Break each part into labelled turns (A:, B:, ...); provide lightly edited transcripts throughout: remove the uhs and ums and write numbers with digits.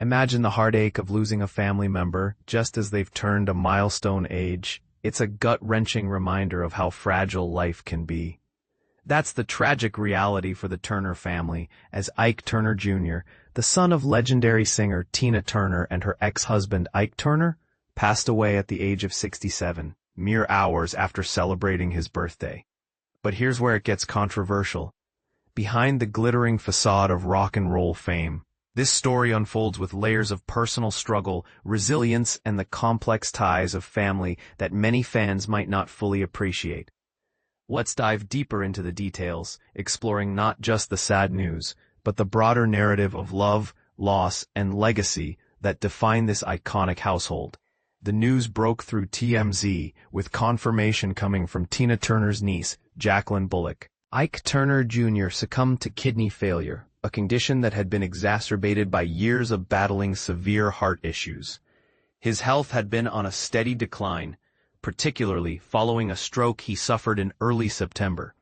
A: Imagine the heartache of losing a family member just as they've turned a milestone age. It's a gut-wrenching reminder of how fragile life can be. That's the tragic reality for the Turner family, as Ike Turner Jr., the son of legendary singer Tina Turner and her ex-husband Ike Turner, passed away at the age of 67, mere hours after celebrating his birthday. But here's where it gets controversial. Behind the glittering facade of rock and roll fame, this story unfolds with layers of personal struggle, resilience, and the complex ties of family that many fans might not fully appreciate. Let's dive deeper into the details, exploring not just the sad news, but the broader narrative of love, loss, and legacy that define this iconic household. The news broke through TMZ, with confirmation coming from Tina Turner's niece, Jacqueline Bullock. Ike Turner Jr. succumbed to kidney failure, a condition that had been exacerbated by years of battling severe heart issues. His health had been on a steady decline, particularly following a stroke he suffered in early September.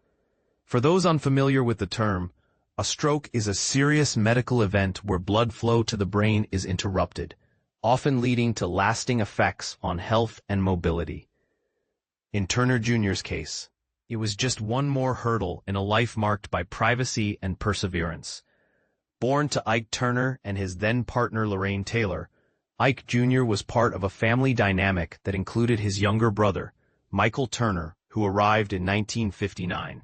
A: For those unfamiliar with the term, a stroke is a serious medical event where blood flow to the brain is interrupted, often leading to lasting effects on health and mobility. In Turner Jr.'s case, it was just one more hurdle in a life marked by privacy and perseverance. Born to Ike Turner and his then-partner Lorraine Taylor, Ike Jr. was part of a family dynamic that included his younger brother, Michael Turner, who arrived in 1959.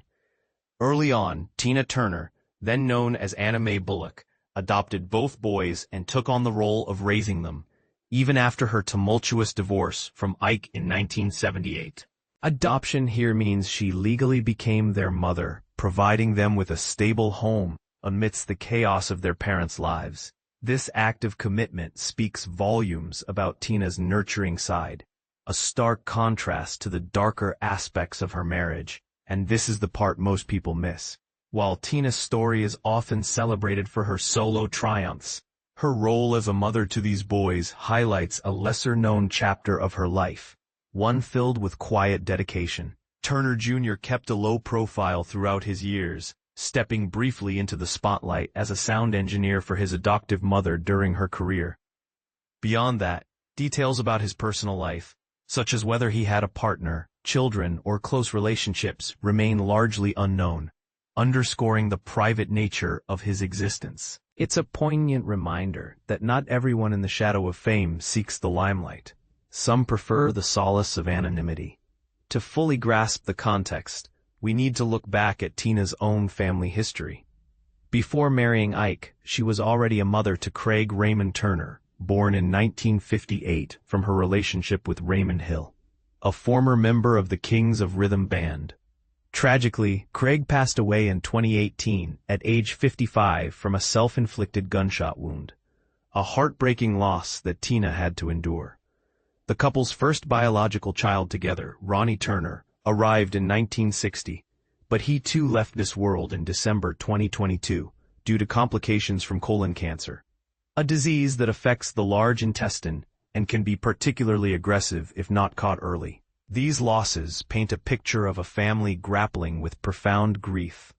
A: Early on, Tina Turner, then known as Anna Mae Bullock, adopted both boys and took on the role of raising them, even after her tumultuous divorce from Ike in 1978. Adoption here means she legally became their mother, providing them with a stable home amidst the chaos of their parents' lives. This act of commitment speaks volumes about Tina's nurturing side, a stark contrast to the darker aspects of her marriage, and this is the part most people miss. While Tina's story is often celebrated for her solo triumphs, her role as a mother to these boys highlights a lesser-known chapter of her life, one filled with quiet dedication. Turner Jr. kept a low profile throughout his years, stepping briefly into the spotlight as a sound engineer for his adoptive mother during her career. Beyond that, details about his personal life, such as whether he had a partner, children, or close relationships, remain largely unknown, underscoring the private nature of his existence. It's a poignant reminder that not everyone in the shadow of fame seeks the limelight. Some prefer the solace of anonymity. To fully grasp the context, we need to look back at Tina's own family history. Before marrying Ike, she was already a mother to Craig Raymond Turner, born in 1958 from her relationship with Raymond Hill, a former member of the Kings of Rhythm Band. Tragically, Craig passed away in 2018 at age 55 from a self-inflicted gunshot wound, a heartbreaking loss that Tina had to endure. The couple's first biological child together, Ronnie Turner, arrived in 1960, but he too left this world in December 2022 due to complications from colon cancer, a disease that affects the large intestine and can be particularly aggressive if not caught early. These losses paint a picture of a family grappling with profound grief,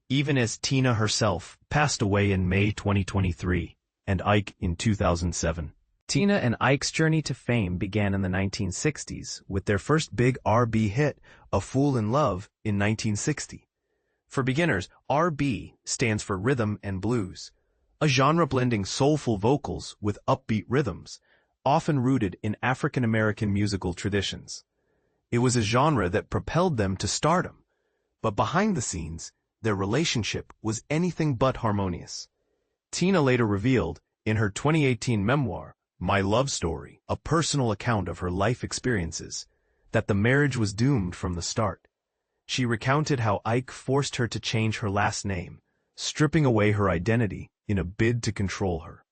A: even as Tina herself passed away in May 2023 and Ike in 2007. Tina and Ike's journey to fame began in the 1960s with their first big R&B hit, A Fool in Love, in 1960. For beginners, R&B stands for rhythm and blues, a genre blending soulful vocals with upbeat rhythms, often rooted in African-American musical traditions. It was a genre that propelled them to stardom, but behind the scenes, their relationship was anything but harmonious. Tina later revealed, in her 2018 memoir, My Love Story, a personal account of her life experiences, that the marriage was doomed from the start. She recounted how Ike forced her to change her last name, stripping away her identity in a bid to control her.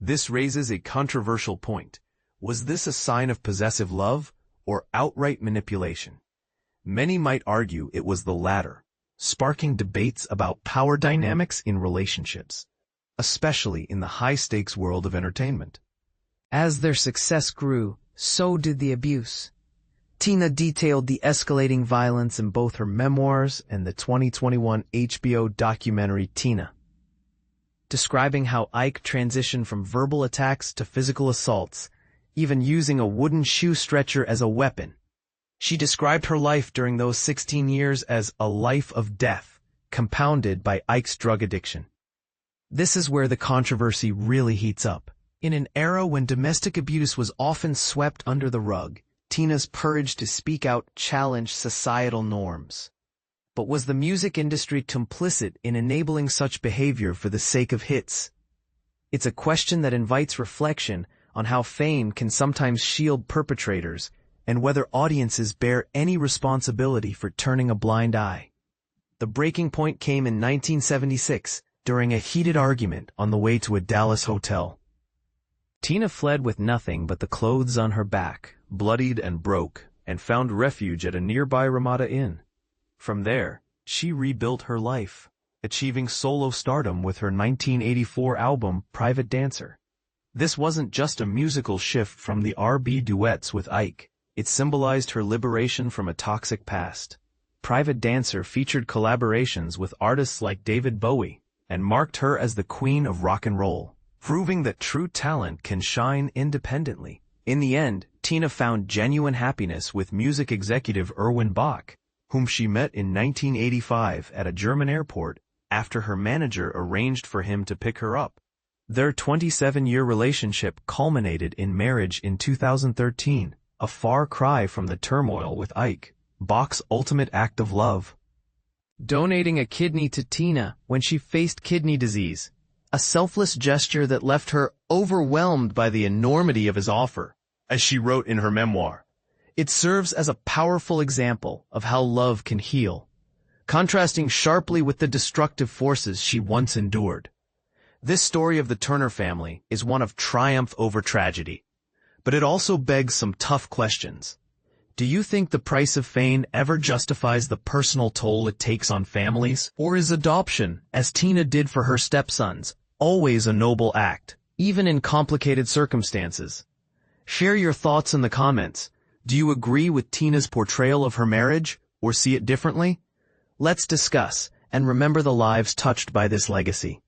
A: This raises a controversial point. Was this a sign of possessive love or outright manipulation? Many might argue it was the latter, sparking debates about power dynamics in relationships, especially in the high-stakes world of entertainment.
B: As their success grew, so did the abuse. Tina detailed the escalating violence in both her memoirs and the 2021 HBO documentary Tina. describing how Ike transitioned from verbal attacks to physical assaults, even using a wooden shoe stretcher as a weapon. She described her life during those 16 years as a life of death, compounded by Ike's drug addiction. This is where the controversy really heats up. In an era when domestic abuse was often swept under the rug, Tina's courage to speak out challenged societal norms. But was the music industry complicit in enabling such behavior for the sake of hits? It's a question that invites reflection on how fame can sometimes shield perpetrators and whether audiences bear any responsibility for turning a blind eye. The breaking point came in 1976 during a heated argument on the way to a Dallas hotel. Tina fled with nothing but the clothes on her back, bloodied and broke, and found refuge at a nearby Ramada Inn. From there, she rebuilt her life, achieving solo stardom with her 1984 album Private Dancer. This wasn't just a musical shift from the R&B duets with Ike. It symbolized her liberation from a toxic past. Private Dancer featured collaborations with artists like David Bowie and marked her as the queen of rock and roll, proving that true talent can shine independently. In the end, Tina found genuine happiness with music executive Erwin Bach, whom she met in 1985 at a German airport after her manager arranged for him to pick her up. Their 27-year relationship culminated in marriage in 2013, a far cry from the turmoil with Ike, Bach's ultimate act of love. Donating a kidney to Tina when she faced kidney disease, a selfless gesture that left her overwhelmed by the enormity of his offer, as she wrote in her memoir. It serves as a powerful example of how love can heal, contrasting sharply with the destructive forces she once endured. This story of the Turner family is one of triumph over tragedy, but it also begs some tough questions. Do you think the price of fame ever justifies the personal toll it takes on families? Or is adoption, as Tina did for her stepsons, always a noble act, even in complicated circumstances? Share your thoughts in the comments. Do you agree with Tina's portrayal of her marriage, or see it differently? Let's discuss, and remember the lives touched by this legacy.